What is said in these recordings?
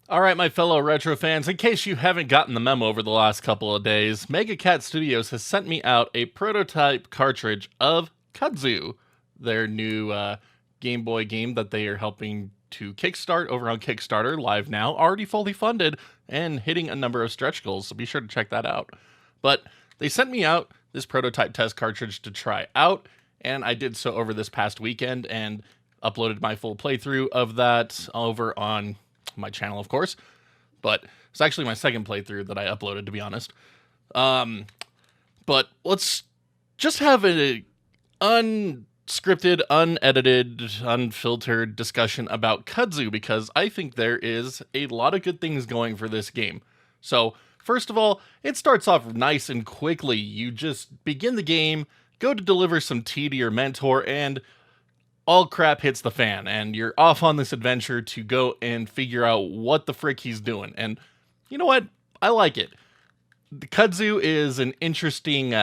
All right, my fellow retro fans, in case you haven't gotten the memo over the last couple of days, Mega Cat Studios has sent me out a prototype cartridge of Kudzu, their new Game Boy game that they are helping to kickstart over on Kickstarter, live now, already fully funded, and hitting a number of stretch goals, so be sure to check that out. But they sent me out this prototype test cartridge to try out, and I did so over this past weekend and uploaded my full playthrough of that over on my channel, of course, but it's actually my second playthrough that I uploaded, to be honest. But let's just have an unscripted, unedited, unfiltered discussion about Kudzu, because I think there is a lot of good things going for this game. So, first of all, it starts off nice and quickly. You just begin the game, go to deliver some tea to your mentor, and all crap hits the fan, and you're off on this adventure to go and figure out what the frick he's doing. And you know what? I like it. The kudzu is an interesting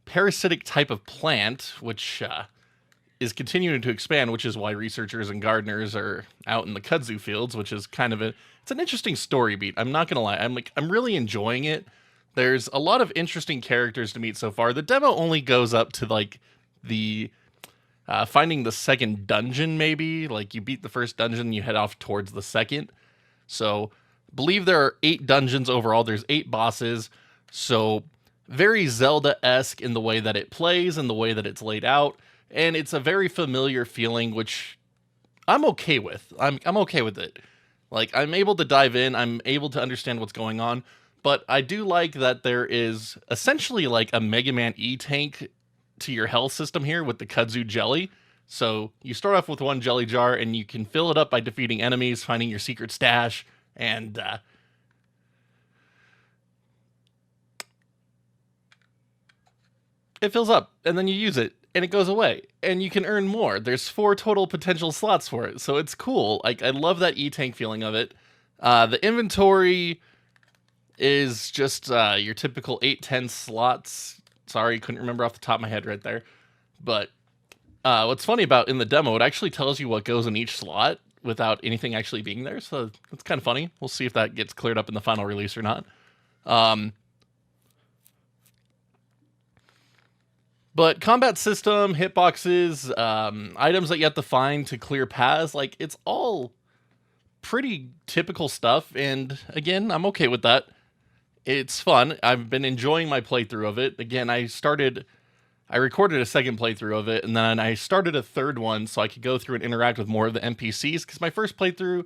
parasitic type of plant, which is continuing to expand, which is why researchers and gardeners are out in the kudzu fields, which is kind of it's an interesting story beat. I'm not gonna lie. I'm really enjoying it. There's a lot of interesting characters to meet so far. The demo only goes up to like the finding the second dungeon, maybe. Like, you beat the first dungeon, you head off towards the second. So, I believe there are 8 dungeons overall. There's 8 bosses. So, very Zelda-esque in the way that it plays and the way that it's laid out. And it's a very familiar feeling, which I'm okay with. I'm okay with it. Like, I'm able to dive in. I'm able to understand what's going on. But I do like that there is essentially like a Mega Man E-Tank to your health system here with the kudzu jelly. So you start off with 1 jelly jar, and you can fill it up by defeating enemies, finding your secret stash, and it fills up, and then you use it, and it goes away, and you can earn more. There's 4 total potential slots for it, so it's cool. Like, I love that E-Tank feeling of it. The inventory is just your typical 8-10 slots. Sorry, couldn't remember off the top of my head right there. But what's funny about in the demo, it actually tells you what goes in each slot without anything actually being there. So it's kind of funny. We'll see if that gets cleared up in the final release or not. But combat system, hitboxes, items that you have to find to clear paths, like, it's all pretty typical stuff. And again, I'm okay with that. It's fun. I've been enjoying my playthrough of it. Again, I recorded a second playthrough of it, and then I started a third one so I could go through and interact with more of the NPCs, because my first playthrough,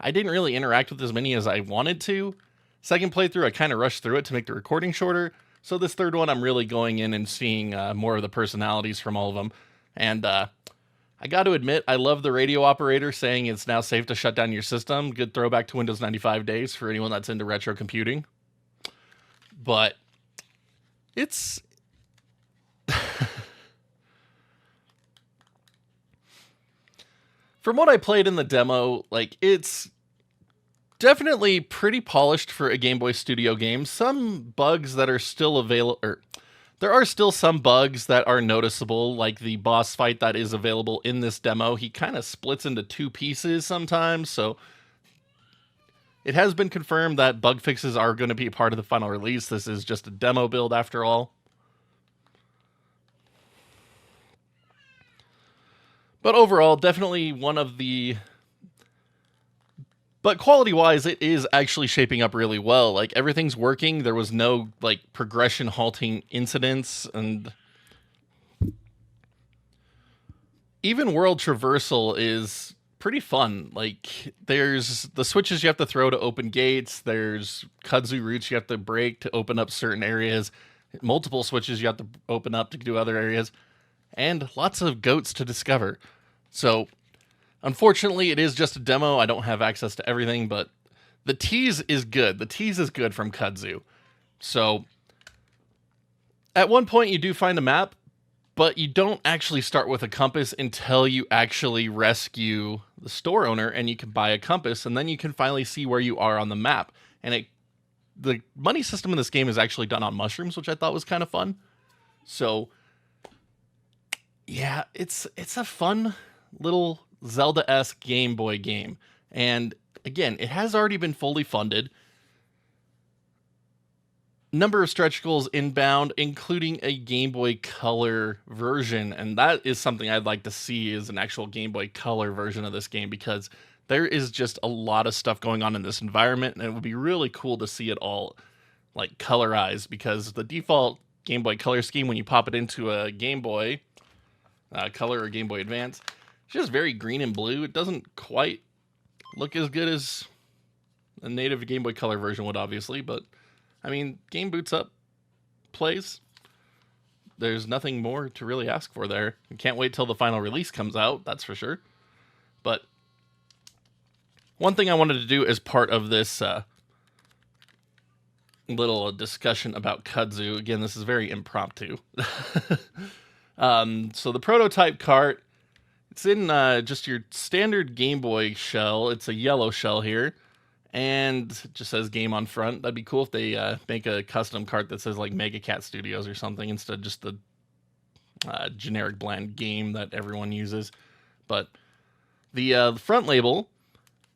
I didn't really interact with as many as I wanted to. Second playthrough, I kind of rushed through it to make the recording shorter. So this third one, I'm really going in and seeing more of the personalities from all of them. And I got to admit, I love the radio operator saying it's now safe to shut down your system. Good throwback to Windows 95 days for anyone that's into retro computing. But it's from what I played in the demo, like, it's definitely pretty polished for a Game Boy Studio game. Some bugs that are still available, or there are still some bugs that are noticeable, like the boss fight that is available in this demo. He kind of splits into 2 pieces sometimes, so it has been confirmed that bug fixes are going to be part of the final release. This is just a demo build after all. But overall, definitely one of the... But quality-wise, it is actually shaping up really well. Like, everything's working. There was no, like, progression halting incidents, and even world traversal is pretty fun. Like, there's the switches you have to throw to open gates, there's kudzu routes you have to break to open up certain areas, multiple switches you have to open up to do other areas, and lots of goats to discover. So, unfortunately, it is just a demo. I don't have access to everything, but the tease is good. The tease is good from Kudzu. So, at one point you do find a map, but you don't actually start with a compass until you actually rescue the store owner, and you can buy a compass, and then you can finally see where you are on the map. And the money system in this game is actually done on mushrooms, which I thought was kind of fun. So, yeah, it's a fun little Zelda-esque Game Boy game. And again, it has already been fully funded. Number of stretch goals inbound, including a Game Boy Color version. And that is something I'd like to see, is an actual Game Boy Color version of this game, because there is just a lot of stuff going on in this environment, and it would be really cool to see it all like colorized, because the default Game Boy Color scheme, when you pop it into a Game Boy Color or Game Boy Advance, it's just very green and blue. It doesn't quite look as good as a native Game Boy Color version would, obviously, but I mean, game boots up, plays. There's nothing more to really ask for there. I can't wait till the final release comes out, that's for sure. But one thing I wanted to do as part of this little discussion about Kudzu, again, this is very impromptu. So the prototype cart, it's in just your standard Game Boy shell. It's a yellow shell here. And it just says game on front. That'd be cool if they make a custom cart that says like Mega Cat Studios or something, instead of just the generic bland game that everyone uses. But the front label,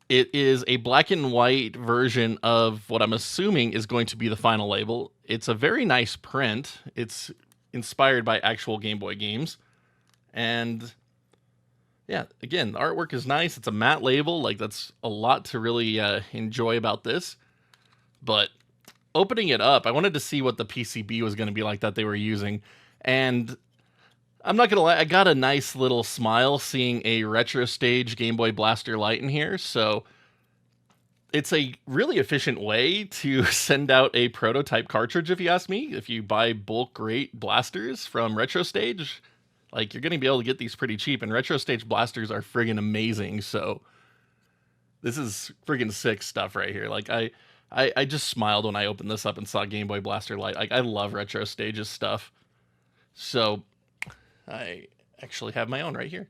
it is a black and white version of what I'm assuming is going to be the final label. It's a very nice print. It's inspired by actual Game Boy games. And yeah, again, the artwork is nice. It's a matte label. Like, that's a lot to really enjoy about this. But opening it up, I wanted to see what the PCB was going to be like that they were using. And I'm not going to lie, I got a nice little smile seeing a Retro Stage Game Boy Blaster Lite in here. So it's a really efficient way to send out a prototype cartridge, if you ask me. If you buy bulk rate blasters from Retro Stage, like, you're going to be able to get these pretty cheap, and Retro Stage blasters are friggin' amazing. So this is friggin' sick stuff right here. Like, I just smiled when I opened this up and saw Game Boy Blaster Lite. Like, I love Retro Stage's stuff. So I actually have my own right here.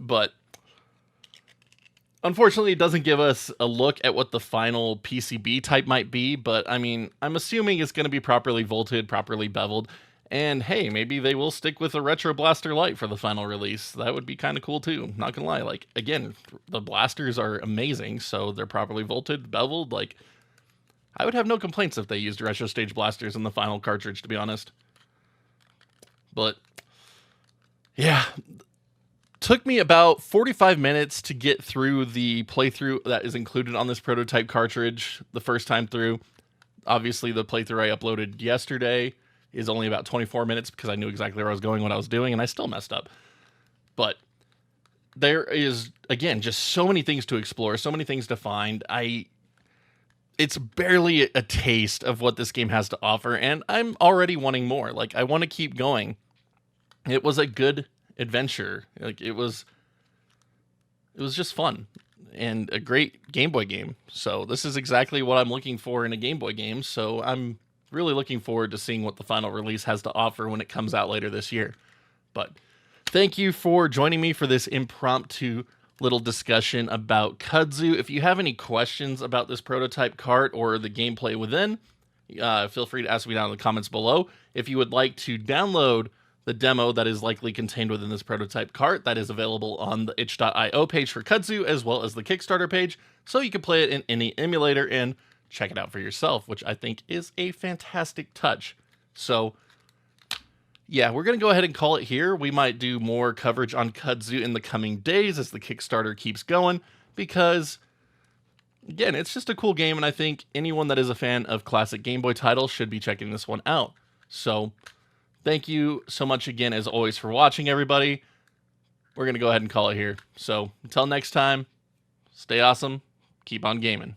But unfortunately, it doesn't give us a look at what the final PCB type might be. But I mean, I'm assuming it's going to be properly volted, properly beveled. And hey, maybe they will stick with a Retro Blaster Lite for the final release. That would be kind of cool too. Not gonna lie. Like, again, the blasters are amazing, so they're properly volted, beveled. Like, I would have no complaints if they used Retro Stage blasters in the final cartridge, to be honest. But yeah, took me about 45 minutes to get through the playthrough that is included on this prototype cartridge the first time through. Obviously, the playthrough I uploaded yesterday is only about 24 minutes, because I knew exactly where I was going, what I was doing, and I still messed up. But there is, again, just so many things to explore, so many things to find. It's barely a taste of what this game has to offer, and I'm already wanting more. Like, I want to keep going. It was a good adventure. Like, it was just fun and a great Game Boy game. So this is exactly what I'm looking for in a Game Boy game. So I'm really looking forward to seeing what the final release has to offer when it comes out later this year. But thank you for joining me for this impromptu little discussion about Kudzu. If you have any questions about this prototype cart or the gameplay within, feel free to ask me down in the comments below. If you would like to download the demo that is likely contained within this prototype cart, that is available on the itch.io page for Kudzu, as well as the Kickstarter page, so you can play it in any emulator and check it out for yourself, which I think is a fantastic touch. So yeah, we're going to go ahead and call it here. We might do more coverage on Kudzu in the coming days as the Kickstarter keeps going, because again, it's just a cool game, and I think anyone that is a fan of classic Game Boy titles should be checking this one out. So thank you so much again, as always, for watching, everybody. We're going to go ahead and call it here. So until next time, stay awesome, keep on gaming.